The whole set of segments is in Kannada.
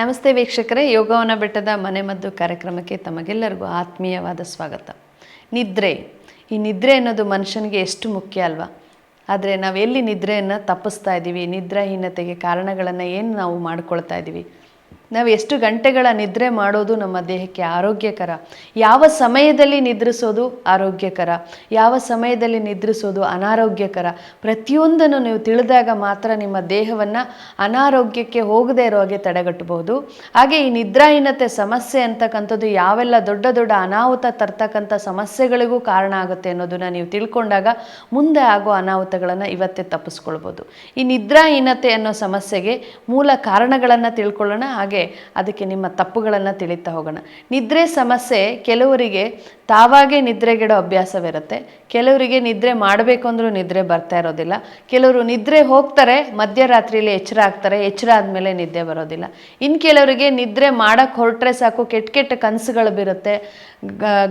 ನಮಸ್ತೆ ವೀಕ್ಷಕರೇ, ಯೋಗವನ ಬೆಟ್ಟದ ಮನೆಮದ್ದು ಕಾರ್ಯಕ್ರಮಕ್ಕೆ ತಮಗೆಲ್ಲರಿಗೂ ಆತ್ಮೀಯವಾದ ಸ್ವಾಗತ. ಈ ನಿದ್ರೆ ಅನ್ನೋದು ಮನುಷ್ಯನಿಗೆ ಎಷ್ಟು ಮುಖ್ಯ ಅಲ್ವಾ? ಆದರೆ ನಾವು ಎಲ್ಲಿ ನಿದ್ರೆಯನ್ನು ತಪ್ಪಿಸ್ತಾ ಇದ್ದೀವಿ, ನಿದ್ರಾಹೀನತೆಗೆ ಕಾರಣಗಳನ್ನು ಏನು ನಾವು ಮಾಡ್ಕೊಳ್ತಾ ಇದ್ದೀವಿ, ನಾವು ಎಷ್ಟು ಗಂಟೆಗಳ ನಿದ್ರೆ ಮಾಡೋದು ನಮ್ಮ ದೇಹಕ್ಕೆ ಆರೋಗ್ಯಕರ, ಯಾವ ಸಮಯದಲ್ಲಿ ನಿದ್ರಿಸೋದು ಆರೋಗ್ಯಕರ, ಯಾವ ಸಮಯದಲ್ಲಿ ನಿದ್ರಿಸೋದು ಅನಾರೋಗ್ಯಕರ, ಪ್ರತಿಯೊಂದನ್ನು ನೀವು ತಿಳಿದಾಗ ಮಾತ್ರ ನಿಮ್ಮ ದೇಹವನ್ನು ಅನಾರೋಗ್ಯಕ್ಕೆ ಹೋಗದೇ ಇರೋ ಹಾಗೆ ತಡೆಗಟ್ಟಬಹುದು. ಹಾಗೆ ಈ ನಿದ್ರಾಹೀನತೆ ಸಮಸ್ಯೆ ಅಂತಕ್ಕಂಥದ್ದು ಯಾವೆಲ್ಲ ದೊಡ್ಡ ದೊಡ್ಡ ಅನಾಹುತ ತರ್ತಕ್ಕಂಥ ಸಮಸ್ಯೆಗಳಿಗೂ ಕಾರಣ ಆಗುತ್ತೆ ಅನ್ನೋದನ್ನು ನೀವು ತಿಳ್ಕೊಂಡಾಗ ಮುಂದೆ ಆಗೋ ಅನಾಹುತಗಳನ್ನು ಇವತ್ತೇ ತಪ್ಪಿಸ್ಕೊಳ್ಬೋದು. ಈ ನಿದ್ರಾಹೀನತೆ ಅನ್ನೋ ಸಮಸ್ಯೆಗೆ ಮೂಲ ಕಾರಣಗಳನ್ನು ತಿಳ್ಕೊಳ್ಳೋಣ, ಹಾಗೆ ಅದಕ್ಕೆ ನಿಮ್ಮ ತಪ್ಪುಗಳನ್ನು ತಿಳಿತಾ ಹೋಗೋಣ. ನಿದ್ರೆ ಸಮಸ್ಯೆ ಕೆಲವರಿಗೆ ತಾವಾಗೇ ನಿದ್ರೆಗೆಡೋ ಅಭ್ಯಾಸವಿರುತ್ತೆ, ಕೆಲವರಿಗೆ ನಿದ್ರೆ ಮಾಡಬೇಕು ಅಂದರೂ ನಿದ್ರೆ ಬರ್ತಾ ಇರೋದಿಲ್ಲ, ಕೆಲವರು ನಿದ್ರೆ ಹೋಗ್ತಾರೆ ಮಧ್ಯರಾತ್ರಿಯಲ್ಲಿ ಎಚ್ಚರ ಆಗ್ತಾರೆ, ಎಚ್ಚರ ಆದಮೇಲೆ ನಿದ್ದೆ ಬರೋದಿಲ್ಲ. ಇನ್ನು ಕೆಲವರಿಗೆ ನಿದ್ರೆ ಮಾಡೋಕ್ಕೆ ಹೊರಟ್ರೆ ಸಾಕು ಕೆಟ್ಟ ಕನಸುಗಳು ಬರುತ್ತೆ,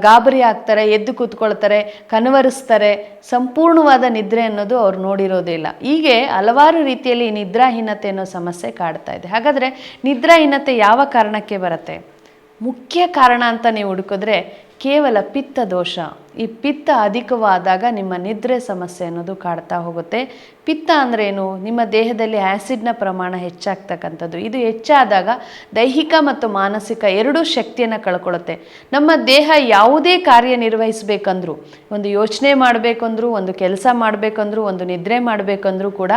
ಗಾಬರಿ ಆಗ್ತಾರೆ, ಎದ್ದು ಕೂತ್ಕೊಳ್ತಾರೆ, ಕನವರಿಸ್ತಾರೆ, ಸಂಪೂರ್ಣವಾದ ನಿದ್ರೆ ಅನ್ನೋದು ಅವ್ರು ನೋಡಿರೋದೇ ಇಲ್ಲ. ಹೀಗೆ ಹಲವಾರು ರೀತಿಯಲ್ಲಿ ಈ ನಿದ್ರಾಹೀನತೆ ಅನ್ನೋ ಸಮಸ್ಯೆ ಕಾಡ್ತಾ ಇದೆ. ಹಾಗಾದರೆ ನಿದ್ರಾಹೀನತೆ ಯಾವ ಕಾರಣಕ್ಕೆ ಬರುತ್ತೆ? ಮುಖ್ಯ ಕಾರಣ ಅಂತ ನೀವು ಹುಡುಕಿದ್ರೆ ಕೇವಲ ಪಿತ್ತ ದೋಷ. ಈ ಪಿತ್ತ ಅಧಿಕವಾದಾಗ ನಿಮ್ಮ ನಿದ್ರೆ ಸಮಸ್ಯೆ ಅನ್ನೋದು ಕಾಡ್ತಾ ಹೋಗುತ್ತೆ. ಪಿತ್ತ ಅಂದ್ರೇನು? ನಿಮ್ಮ ದೇಹದಲ್ಲಿ ಆ್ಯಸಿಡ್ನ ಪ್ರಮಾಣ ಹೆಚ್ಚಾಗ್ತಕ್ಕಂಥದ್ದು. ಇದು ಹೆಚ್ಚಾದಾಗ ದೈಹಿಕ ಮತ್ತು ಮಾನಸಿಕ ಎರಡೂ ಶಕ್ತಿಯನ್ನು ಕಳ್ಕೊಳ್ಳುತ್ತೆ. ನಮ್ಮ ದೇಹ ಯಾವುದೇ ಕಾರ್ಯನಿರ್ವಹಿಸಬೇಕಂದ್ರೂ, ಒಂದು ಯೋಚನೆ ಮಾಡಬೇಕಂದ್ರೂ, ಒಂದು ಕೆಲಸ ಮಾಡಬೇಕಂದ್ರೂ, ಒಂದು ನಿದ್ರೆ ಮಾಡಬೇಕಂದ್ರೂ ಕೂಡ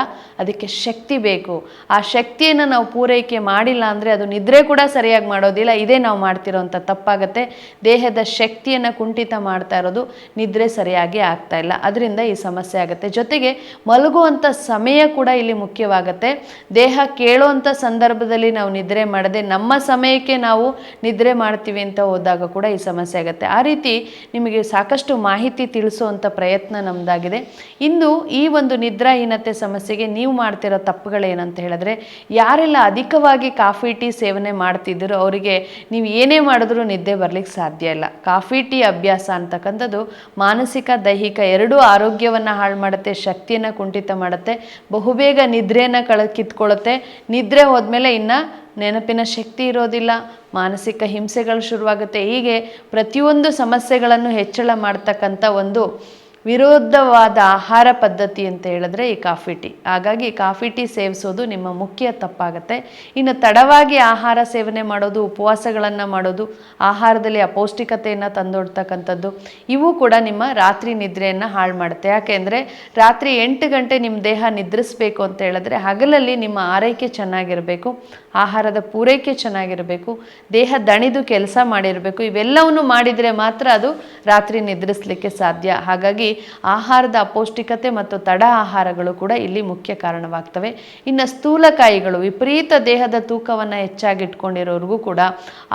ಅದಕ್ಕೆ ಶಕ್ತಿ ಬೇಕು. ಆ ಶಕ್ತಿಯನ್ನು ನಾವು ಪೂರೈಕೆ ಮಾಡಿಲ್ಲ ಅಂದರೆ ಅದು ನಿದ್ರೆ ಕೂಡ ಸರಿಯಾಗಿ ಮಾಡೋದಿಲ್ಲ. ಇದೇ ನಾವು ಮಾಡ್ತಿರೋಂಥ ತಪ್ಪಾಗುತ್ತೆ. ದೇಹದ ಶಕ್ತಿಯನ್ನು ಕುಂಠಿತ ಮಾಡ್ತಾ ಇರೋದು, ನಿದ್ರೆ ಸರಿಯಾಗಿ ಆಗ್ತಾ ಇಲ್ಲ, ಅದರಿಂದ ಈ ಸಮಸ್ಯೆ ಆಗುತ್ತೆ. ಜೊತೆಗೆ ಮಲಗುವಂಥ ಸಮಯ ಕೂಡ ಇಲ್ಲಿ ಮುಖ್ಯವಾಗುತ್ತೆ. ದೇಹ ಕೇಳುವಂಥ ಸಂದರ್ಭದಲ್ಲಿ ನಾವು ನಿದ್ರೆ ಮಾಡದೆ ನಮ್ಮ ಸಮಯಕ್ಕೆ ನಾವು ನಿದ್ರೆ ಮಾಡ್ತೀವಿ ಅಂತ ಹೋದಾಗ ಕೂಡ ಈ ಸಮಸ್ಯೆ ಆಗುತ್ತೆ. ಆ ರೀತಿ ನಿಮಗೆ ಸಾಕಷ್ಟು ಮಾಹಿತಿ ತಿಳಿಸುವಂಥ ಪ್ರಯತ್ನ ನಮ್ಮದಾಗಿದೆ. ಇಂದು ಈ ಒಂದು ನಿದ್ರಾಹೀನತೆ ಸಮಸ್ಯೆಗೆ ನೀವು ಮಾಡ್ತಿರೋ ತಪ್ಪುಗಳೇನಂತ ಹೇಳಿದ್ರೆ, ಯಾರೆಲ್ಲ ಅಧಿಕವಾಗಿ ಕಾಫಿ ಟೀ ಸೇವನೆ ಮಾಡ್ತಿದ್ದೀರೋ ಅವರಿಗೆ ನೀವು ಏನೇ ಮಾಡಿದ್ರೂ ನಿದ್ದೆ ಬರ್ಲಿಕ್ಕೆ ಸಾಧ್ಯ ಇಲ್ಲ. ಕಾಫಿ ಟೀ ಅಭ್ಯಾಸ ಅಂತಕ್ಕಂಥದ್ದು ಮಾನಸಿಕ ದೈಹಿಕ ಎರಡೂ ಆರೋಗ್ಯವನ್ನು ಹಾಳು ಮಾಡುತ್ತೆ, ಶಕ್ತಿಯನ್ನು ಕುಂಠಿತ ಮಾಡುತ್ತೆ, ಬಹುಬೇಗ ನಿದ್ರೆಯನ್ನು ಕಿತ್ಕೊಳ್ಳುತ್ತೆ. ನಿದ್ರೆ ಹೋದ್ಮೇಲೆ ಇನ್ನು ನೆನಪಿನ ಶಕ್ತಿ ಇರೋದಿಲ್ಲ, ಮಾನಸಿಕ ಹಿಂಸೆಗಳು ಶುರುವಾಗುತ್ತೆ. ಹೀಗೆ ಪ್ರತಿಯೊಂದು ಸಮಸ್ಯೆಗಳನ್ನು ಹೆಚ್ಚಳ ಮಾಡ್ತಕ್ಕಂಥ ಒಂದು ವಿರೋಧವಾದ ಆಹಾರ ಪದ್ಧತಿ ಅಂತ ಹೇಳಿದ್ರೆ ಈ ಕಾಫಿ ಟೀ. ಹಾಗಾಗಿ ಕಾಫಿ ಟೀ ಸೇವಿಸೋದು ನಿಮ್ಮ ಮುಖ್ಯ ತಪ್ಪಾಗುತ್ತೆ. ಇನ್ನು ತಡವಾಗಿ ಆಹಾರ ಸೇವನೆ ಮಾಡೋದು, ಉಪವಾಸಗಳನ್ನು ಮಾಡೋದು, ಆಹಾರದಲ್ಲಿ ಅಪೌಷ್ಟಿಕತೆಯನ್ನು ತಂದೊಡ್ತಕ್ಕಂಥದ್ದು, ಇವು ಕೂಡ ನಿಮ್ಮ ರಾತ್ರಿ ನಿದ್ರೆಯನ್ನು ಹಾಳು ಮಾಡುತ್ತೆ. ಯಾಕೆಂದರೆ ರಾತ್ರಿ 8 ಗಂಟೆ ನಿಮ್ಮ ದೇಹ ನಿದ್ರಿಸಬೇಕು ಅಂತ ಹೇಳಿದ್ರೆ ಹಗಲಲ್ಲಿ ನಿಮ್ಮ ಆರೈಕೆ ಚೆನ್ನಾಗಿರಬೇಕು, ಆಹಾರದ ಪೂರೈಕೆ ಚೆನ್ನಾಗಿರಬೇಕು, ದೇಹ ದಣಿದು ಕೆಲಸ ಮಾಡಿರಬೇಕು. ಇವೆಲ್ಲವನ್ನು ಮಾಡಿದರೆ ಮಾತ್ರ ಅದು ರಾತ್ರಿ ನಿದ್ರಿಸಲಿಕ್ಕೆ ಸಾಧ್ಯ. ಹಾಗಾಗಿ ಆಹಾರದ ಅಪೌಷ್ಟಿಕತೆ ಮತ್ತು ತಡ ಆಹಾರಗಳು ಕೂಡ ಇಲ್ಲಿ ಮುಖ್ಯ ಕಾರಣವಾಗ್ತವೆ. ಇನ್ನು ಸ್ಥೂಲಕಾಯಿಗಳು, ವಿಪರೀತ ದೇಹದ ತೂಕವನ್ನು ಹೆಚ್ಚಾಗಿಟ್ಕೊಂಡಿರೋರಿಗೂ ಕೂಡ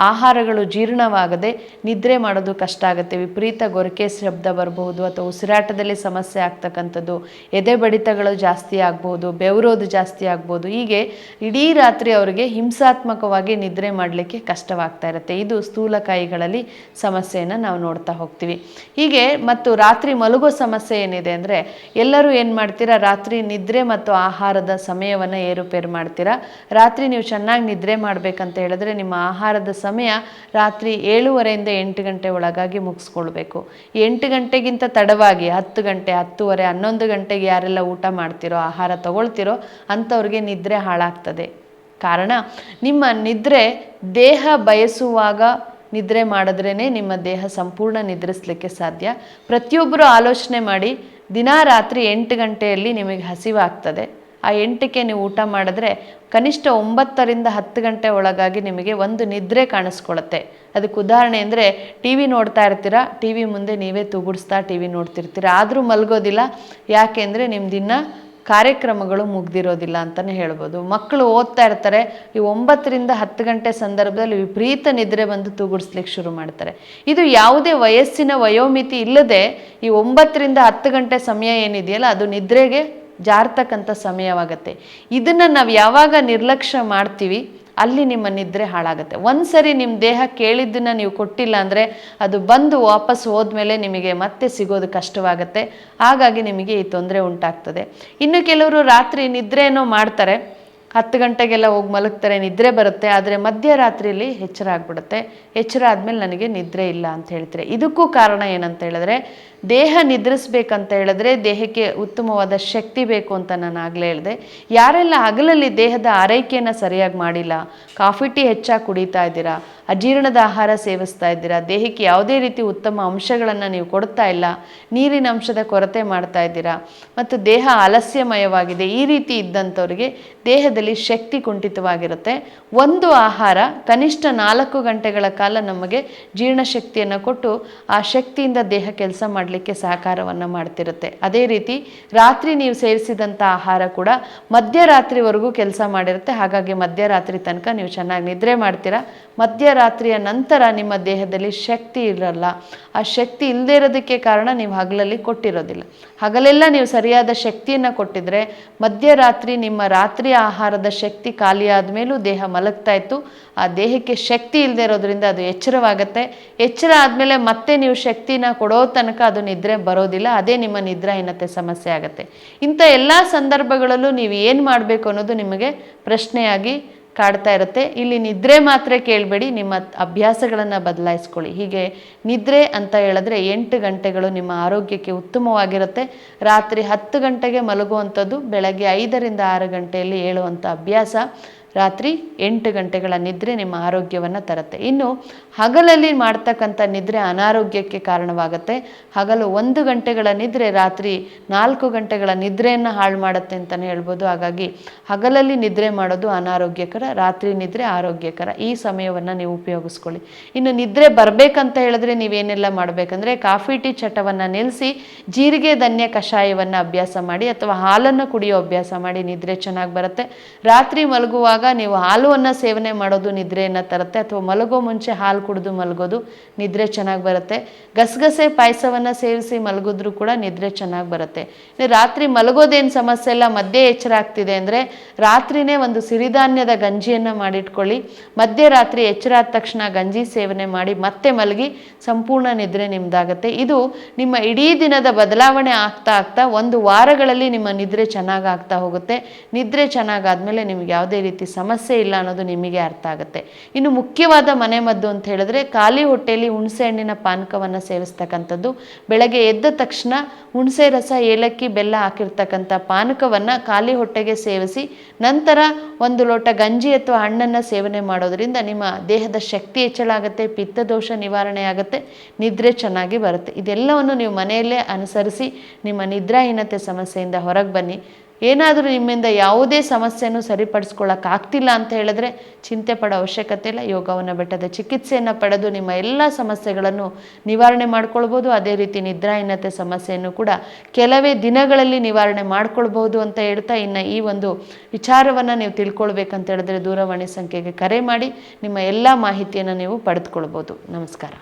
ಆಹಾರಗಳು ಜೀರ್ಣವಾಗದೆ ನಿದ್ರೆ ಮಾಡೋದು ಕಷ್ಟ ಆಗುತ್ತೆ. ವಿಪರೀತ ಗೊರಕೆ ಶಬ್ದ ಬರಬಹುದು, ಅಥವಾ ಉಸಿರಾಟದಲ್ಲಿ ಸಮಸ್ಯೆ ಆಗ್ತಕ್ಕಂಥದ್ದು, ಎದೆ ಬಡಿತಗಳು ಜಾಸ್ತಿ ಆಗ್ಬೋದು, ಬೆವರೋದು ಜಾಸ್ತಿ ಆಗ್ಬೋದು. ಹೀಗೆ ಇಡೀ ರಾತ್ರಿ ಅವರಿಗೆ ಹಿಂಸಾತ್ಮಕವಾಗಿ ನಿದ್ರೆ ಮಾಡಲಿಕ್ಕೆ ಕಷ್ಟವಾಗ್ತಾ ಇರುತ್ತೆ. ಇದು ಸ್ಥೂಲಕಾಯಿಗಳಲ್ಲಿ ಸಮಸ್ಯೆಯನ್ನು ನಾವು ನೋಡ್ತಾ ಹೋಗ್ತೀವಿ. ಹೀಗೆ ಮತ್ತು ರಾತ್ರಿ ಮಲಗೋ ಸಮಸ್ಯೆ ಏನಿದೆ ಅಂದರೆ, ಎಲ್ಲರೂ ಏನು ಮಾಡ್ತೀರಾ, ರಾತ್ರಿ ನಿದ್ರೆ ಮತ್ತು ಆಹಾರದ ಸಮಯವನ್ನು ಏರುಪೇರು ಮಾಡ್ತೀರಾ. ರಾತ್ರಿ ನೀವು ಚೆನ್ನಾಗಿ ನಿದ್ರೆ ಮಾಡಬೇಕಂತ ಹೇಳಿದ್ರೆ ನಿಮ್ಮ ಆಹಾರದ ಸಮಯ ರಾತ್ರಿ 7:30 ಇಂದ 8 ಗಂಟೆ ಒಳಗಾಗಿ ಮುಗಿಸ್ಕೊಳ್ಬೇಕು. 8 ಗಂಟೆಗಿಂತ ತಡವಾಗಿ 10 ಗಂಟೆ, 10:30, 11 ಗಂಟೆಗೆ ಯಾರೆಲ್ಲ ಊಟ ಮಾಡ್ತಿರೋ, ಆಹಾರ ತಗೊಳ್ತಿರೋ ಅಂಥವ್ರಿಗೆ ನಿದ್ರೆ ಹಾಳಾಗ್ತದೆ. ಕಾರಣ ನಿಮ್ಮ ನಿದ್ರೆ ದೇಹ ಬಯಸುವಾಗ ನಿದ್ರೆ ಮಾಡಿದ್ರೇ ನಿಮ್ಮ ದೇಹ ಸಂಪೂರ್ಣ ನಿದ್ರಿಸಲಿಕ್ಕೆ ಸಾಧ್ಯ. ಪ್ರತಿಯೊಬ್ಬರು ಆಲೋಚನೆ ಮಾಡಿ, ದಿನ ರಾತ್ರಿ 8 ಗಂಟೆಯಲ್ಲಿ ನಿಮಗೆ ಹಸಿವಾಗ್ತದೆ. ಆ 8ಕ್ಕೆ ನೀವು ಊಟ ಮಾಡಿದ್ರೆ ಕನಿಷ್ಠ 9ರಿಂದ 10 ಗಂಟೆ ಒಳಗಾಗಿ ನಿಮಗೆ ಒಂದು ನಿದ್ರೆ ಕಾಣಿಸ್ಕೊಳ್ಳುತ್ತೆ. ಅದಕ್ಕೆ ಉದಾಹರಣೆ ಅಂದರೆ, ಟಿ ವಿ ನೋಡ್ತಾ ಇರ್ತೀರಾ, ಟಿ ವಿ ಮುಂದೆ ನೀವೇ ತೂಗುಡಿಸ್ತಾ ಟಿ ವಿ ನೋಡ್ತಿರ್ತೀರ, ಆದರೂ ಮಲಗೋದಿಲ್ಲ. ಯಾಕೆಂದರೆ ನಿಮ್ದಿನ್ನ ಕಾರ್ಯಕ್ರಮಗಳು ಮುಗ್ದಿರೋದಿಲ್ಲ ಅಂತಲೇ ಹೇಳ್ಬೋದು. ಮಕ್ಕಳು ಓದ್ತಾ ಇರ್ತಾರೆ, ಈ 9ರಿಂದ 10 ಗಂಟೆ ಸಂದರ್ಭದಲ್ಲಿ ವಿಪರೀತ ನಿದ್ರೆ ಬಂದು ತೂಗುಡಿಸ್ಲಿಕ್ಕೆ ಶುರು ಮಾಡ್ತಾರೆ. ಇದು ಯಾವುದೇ ವಯಸ್ಸಿನ ವಯೋಮಿತಿ ಇಲ್ಲದೆ ಈ 9ರಿಂದ 10 ಗಂಟೆ ಸಮಯ ಏನಿದೆಯಲ್ಲ ಅದು ನಿದ್ರೆಗೆ ಜಾರ್ತಕ್ಕಂಥ ಸಮಯವಾಗತ್ತೆ. ಇದನ್ನು ನಾವು ಯಾವಾಗ ನಿರ್ಲಕ್ಷ್ಯ ಮಾಡ್ತೀವಿ ಅಲ್ಲಿ ನಿಮ್ಮ ನಿದ್ರೆ ಹಾಳಾಗುತ್ತೆ. ಒಂದ್ಸರಿ ನಿಮ್ಮ ದೇಹ ಕೇಳಿದ್ದನ್ನು ನೀವು ಕೊಟ್ಟಿಲ್ಲ ಅಂದರೆ ಅದು ಬಂದು ವಾಪಸ್ ಹೋದ್ಮೇಲೆ ನಿಮಗೆ ಮತ್ತೆ ಸಿಗೋದು ಕಷ್ಟವಾಗುತ್ತೆ. ಹಾಗಾಗಿ ನಿಮಗೆ ಈ ತೊಂದರೆ ಉಂಟಾಗ್ತದೆ. ಇನ್ನು ಕೆಲವರು ರಾತ್ರಿ ನಿದ್ರೆನೋ ಮಾಡ್ತಾರೆ, 10 ಗಂಟೆಗೆಲ್ಲ ಹೋಗಿ ಮಲಗ್ತಾರೆ, ನಿದ್ರೆ ಬರುತ್ತೆ, ಆದರೆ ಮಧ್ಯರಾತ್ರಿಯಲ್ಲಿ ಎಚ್ಚರ ಆಗ್ಬಿಡುತ್ತೆ. ಎಚ್ಚರ ಆದಮೇಲೆ ನನಗೆ ನಿದ್ರೆ ಇಲ್ಲ ಅಂತ ಹೇಳ್ತಾರೆ. ಇದಕ್ಕೂ ಕಾರಣ ಏನಂತ ಹೇಳಿದ್ರೆ, ದೇಹ ನಿದ್ರಿಸ್ಬೇಕಂತ ಹೇಳಿದ್ರೆ ದೇಹಕ್ಕೆ ಉತ್ತಮವಾದ ಶಕ್ತಿ ಬೇಕು ಅಂತ ನಾನು ಆಗಲೇ ಹೇಳಿದೆ. ಯಾರೆಲ್ಲ ಹಗಲಲ್ಲಿ ದೇಹದ ಆರೈಕೆಯನ್ನು ಸರಿಯಾಗಿ ಮಾಡಿಲ್ಲ, ಕಾಫಿ ಟೀ ಹೆಚ್ಚಾಗಿ ಕುಡಿತಾ ಇದ್ದೀರಾ, ಅಜೀರ್ಣದ ಆಹಾರ ಸೇವಿಸ್ತಾ ಇದ್ದೀರಾ, ದೇಹಕ್ಕೆ ಯಾವುದೇ ರೀತಿ ಉತ್ತಮ ಅಂಶಗಳನ್ನು ನೀವು ಕೊಡ್ತಾ ಇಲ್ಲ, ನೀರಿನ ಅಂಶದ ಕೊರತೆ ಮಾಡ್ತಾ ಇದ್ದೀರಾ, ಮತ್ತು ದೇಹ ಆಲಸ್ಯಮಯವಾಗಿದೆ, ಈ ರೀತಿ ಇದ್ದಂಥವ್ರಿಗೆ ದೇಹದಲ್ಲಿ ಶಕ್ತಿ ಕುಂಠಿತವಾಗಿರುತ್ತೆ. ಒಂದು ಆಹಾರ ಕನಿಷ್ಠ 4 ಗಂಟೆಗಳ ಕಾಲ ನಮಗೆ ಜೀರ್ಣಶಕ್ತಿಯನ್ನು ಕೊಟ್ಟು ಆ ಶಕ್ತಿಯಿಂದ ದೇಹ ಕೆಲಸ ಮಾಡಲಿಕ್ಕೆ ಸಹಕಾರವನ್ನು ಮಾಡ್ತಿರುತ್ತೆ. ಅದೇ ರೀತಿ ರಾತ್ರಿ ನೀವು ಸೇವಿಸಿದಂಥ ಆಹಾರ ಕೂಡ ಮಧ್ಯರಾತ್ರಿವರೆಗೂ ಕೆಲಸ ಮಾಡಿರುತ್ತೆ. ಹಾಗಾಗಿ ಮಧ್ಯರಾತ್ರಿ ತನಕ ನೀವು ಚೆನ್ನಾಗಿ ನಿದ್ರೆ ಮಾಡ್ತೀರಾ. ಮಧ್ಯರಾತ್ರಿಯ ನಂತರ ನಿಮ್ಮ ದೇಹದಲ್ಲಿ ಶಕ್ತಿ ಇರಲ್ಲ. ಆ ಶಕ್ತಿ ಇಲ್ಲದೇ ಇರೋದಕ್ಕೆ ಕಾರಣ ನೀವು ಹಗಲಲ್ಲಿ ಕೊಟ್ಟಿರೋದಿಲ್ಲ. ಹಗಲೆಲ್ಲ ನೀವು ಸರಿಯಾದ ಶಕ್ತಿಯನ್ನು ಕೊಟ್ಟಿದ್ರೆ ಮಧ್ಯರಾತ್ರಿ ನಿಮ್ಮ ರಾತ್ರಿ ಆಹಾರದ ಶಕ್ತಿ ಖಾಲಿಯಾದ ಮೇಲೂ ದೇಹ ಮಲಗ್ತಾ ಇತ್ತು. ಆ ದೇಹಕ್ಕೆ ಶಕ್ತಿ ಇಲ್ಲದೆ ಇರೋದ್ರಿಂದ ಅದು ಎಚ್ಚರವಾಗುತ್ತೆ. ಎಚ್ಚರ ಆದಮೇಲೆ ಮತ್ತೆ ನೀವು ಶಕ್ತಿನ ಕೊಡೋ ತನಕ ಅದು ನಿದ್ರೆ ಬರೋದಿಲ್ಲ. ಅದೇ ನಿಮ್ಮ ನಿದ್ರಾಹೀನತೆ ಸಮಸ್ಯೆ ಆಗುತ್ತೆ. ಇಂಥ ಎಲ್ಲ ಸಂದರ್ಭಗಳಲ್ಲೂ ನೀವು ಏನು ಮಾಡಬೇಕು ಅನ್ನೋದು ನಿಮಗೆ ಪ್ರಶ್ನೆಯಾಗಿ ಕಾಡ್ತಾ ಇರುತ್ತೆ. ಇಲ್ಲಿ ನಿದ್ರೆ ಮಾತ್ರ ಕೇಳಬೇಡಿ, ನಿಮ್ಮ ಅಭ್ಯಾಸಗಳನ್ನು ಬದಲಾಯಿಸ್ಕೊಳ್ಳಿ. ಹೀಗೆ ನಿದ್ರೆ ಅಂತ ಹೇಳಿದ್ರೆ 8 ಗಂಟೆಗಳು ನಿಮ್ಮ ಆರೋಗ್ಯಕ್ಕೆ ಉತ್ತಮವಾಗಿರುತ್ತೆ. ರಾತ್ರಿ 10 ಗಂಟೆಗೆ ಮಲಗುವಂಥದ್ದು, ಬೆಳಗ್ಗೆ 5ರಿಂದ 6 ಗಂಟೆಯಲ್ಲಿ ಏಳುವಂಥ ಅಭ್ಯಾಸ, ರಾತ್ರಿ 8 ಗಂಟೆಗಳ ನಿದ್ರೆ ನಿಮ್ಮ ಆರೋಗ್ಯವನ್ನು ತರುತ್ತೆ. ಇನ್ನು ಹಗಲಲ್ಲಿ ಮಾಡ್ತಕ್ಕಂಥ ನಿದ್ರೆ ಅನಾರೋಗ್ಯಕ್ಕೆ ಕಾರಣವಾಗುತ್ತೆ. ಹಗಲು 1 ಗಂಟೆಗಳ ನಿದ್ರೆ ರಾತ್ರಿ 4 ಗಂಟೆಗಳ ನಿದ್ರೆಯನ್ನು ಹಾಳು ಮಾಡುತ್ತೆ ಅಂತಲೇ ಹೇಳ್ಬೋದು. ಹಾಗಾಗಿ ಹಗಲಲ್ಲಿ ನಿದ್ರೆ ಮಾಡೋದು ಅನಾರೋಗ್ಯಕರ, ರಾತ್ರಿ ನಿದ್ರೆ ಆರೋಗ್ಯಕರ. ಈ ಸಮಯವನ್ನು ನೀವು ಉಪಯೋಗಿಸ್ಕೊಳ್ಳಿ. ಇನ್ನು ನಿದ್ರೆ ಬರಬೇಕಂತ ಹೇಳಿದ್ರೆ ನೀವೇನೆಲ್ಲ ಮಾಡಬೇಕಂದ್ರೆ, ಕಾಫಿ ಟೀ ಚಟವನ್ನು ನಿಲ್ಲಿಸಿ ಜೀರಿಗೆ ಧನ್ಯ ಕಷಾಯವನ್ನು ಅಭ್ಯಾಸ ಮಾಡಿ, ಅಥವಾ ಹಾಲನ್ನು ಕುಡಿಯೋ ಅಭ್ಯಾಸ ಮಾಡಿ, ನಿದ್ರೆ ಚೆನ್ನಾಗಿ ಬರುತ್ತೆ. ರಾತ್ರಿ ಮಲಗುವಾಗ ನೀವು ಹಾಲುವನ್ನು ಸೇವನೆ ಮಾಡೋದು ನಿದ್ರೆಯನ್ನು ತರುತ್ತೆ, ಅಥವಾ ಮಲಗೋ ಮುಂಚೆ ಹಾಲು ಕುಡಿದು ಮಲಗೋದು ನಿದ್ರೆ ಚೆನ್ನಾಗಿ ಬರುತ್ತೆ. ಗಸಗಸೆ ಪಾಯಸವನ್ನು ಸೇವಿಸಿ ಮಲಗಿದ್ರೂ ಕೂಡ ನಿದ್ರೆ ಚೆನ್ನಾಗಿ ಬರುತ್ತೆ. ರಾತ್ರಿ ಮಲಗೋದೇನು ಸಮಸ್ಯೆ ಇಲ್ಲ, ಮಧ್ಯೆ ಎಚ್ಚರ ಆಗ್ತಿದೆ ಅಂದರೆ ರಾತ್ರಿನೇ ಒಂದು ಸಿರಿಧಾನ್ಯದ ಗಂಜಿಯನ್ನು ಮಾಡಿಟ್ಕೊಳ್ಳಿ. ಮಧ್ಯರಾತ್ರಿ ಎಚ್ಚರ ಆದ ತಕ್ಷಣ ಗಂಜಿ ಸೇವನೆ ಮಾಡಿ ಮತ್ತೆ ಮಲಗಿ ಸಂಪೂರ್ಣ ನಿದ್ರೆ ನಿಮ್ದಾಗುತ್ತೆ. ಇದು ನಿಮ್ಮ ಇಡೀ ದಿನದ ಬದಲಾವಣೆ ಆಗ್ತಾ ಆಗ್ತಾ 1 ವಾರಗಳಲ್ಲಿ ನಿಮ್ಮ ನಿದ್ರೆ ಚೆನ್ನಾಗಿ ಆಗ್ತಾ ಹೋಗುತ್ತೆ. ನಿದ್ರೆ ಚೆನ್ನಾಗಾದ್ಮೇಲೆ ನಿಮ್ಗೆ ಯಾವುದೇ ರೀತಿ ಸಮಸ್ಯೆ ಇಲ್ಲ ಅನ್ನೋದು ನಿಮಗೆ ಅರ್ಥ ಆಗುತ್ತೆ. ಇನ್ನು ಮುಖ್ಯವಾದ ಮನೆಮದ್ದು ಅಂತ ಹೇಳಿದ್ರೆ, ಖಾಲಿ ಹೊಟ್ಟೆಯಲ್ಲಿ ಹುಣಸೆ ಹಣ್ಣಿನ ಪಾನಕವನ್ನು ಸೇವಿಸ್ತಕ್ಕಂಥದ್ದು. ಬೆಳಗ್ಗೆ ಎದ್ದ ತಕ್ಷಣ ಹುಣಸೆ ರಸ, ಏಲಕ್ಕಿ, ಬೆಲ್ಲ ಹಾಕಿರ್ತಕ್ಕಂಥ ಪಾನಕವನ್ನು ಖಾಲಿ ಹೊಟ್ಟೆಗೆ ಸೇವಿಸಿ ನಂತರ 1 ಲೋಟ ಗಂಜಿ ಅಥವಾ ಹಣ್ಣನ್ನು ಸೇವನೆ ಮಾಡೋದ್ರಿಂದ ನಿಮ್ಮ ದೇಹದ ಶಕ್ತಿ ಹೆಚ್ಚಳ ಆಗುತ್ತೆ, ಪಿತ್ತದೋಷ ನಿವಾರಣೆ ಆಗುತ್ತೆ, ನಿದ್ರೆ ಚೆನ್ನಾಗಿ ಬರುತ್ತೆ. ಇದೆಲ್ಲವನ್ನು ನೀವು ಮನೆಯಲ್ಲೇ ಅನುಸರಿಸಿ ನಿಮ್ಮ ನಿದ್ರಾಹೀನತೆ ಸಮಸ್ಯೆಯಿಂದ ಹೊರಗೆ ಬನ್ನಿ. ಏನಾದರೂ ನಿಮ್ಮಿಂದ ಯಾವುದೇ ಸಮಸ್ಯೆಯನ್ನು ಸರಿಪಡಿಸ್ಕೊಳ್ಳೋಕ್ಕಾಗ್ತಿಲ್ಲ ಅಂತ ಹೇಳಿದ್ರೆ ಚಿಂತೆ ಪಡೋ ಅವಶ್ಯಕತೆ ಇಲ್ಲ. ಯೋಗವನ ಬೆಟ್ಟದ ಚಿಕಿತ್ಸೆಯನ್ನು ಪಡೆದು ನಿಮ್ಮ ಎಲ್ಲ ಸಮಸ್ಯೆಗಳನ್ನು ನಿವಾರಣೆ ಮಾಡ್ಕೊಳ್ಬೋದು. ಅದೇ ರೀತಿ ನಿದ್ರಾಹೀನತೆ ಸಮಸ್ಯೆಯನ್ನು ಕೂಡ ಕೆಲವೇ ದಿನಗಳಲ್ಲಿ ನಿವಾರಣೆ ಮಾಡ್ಕೊಳ್ಬಹುದು ಅಂತ ಹೇಳ್ತಾ, ಇನ್ನು ಈ ಒಂದು ವಿಚಾರವನ್ನು ನೀವು ತಿಳ್ಕೊಳ್ಬೇಕಂತ ಹೇಳಿದ್ರೆ ದೂರವಾಣಿ ಸಂಖ್ಯೆಗೆ ಕರೆ ಮಾಡಿ ನಿಮ್ಮ ಎಲ್ಲ ಮಾಹಿತಿಯನ್ನು ನೀವು ಪಡೆದುಕೊಳ್ಬೋದು. ನಮಸ್ಕಾರ.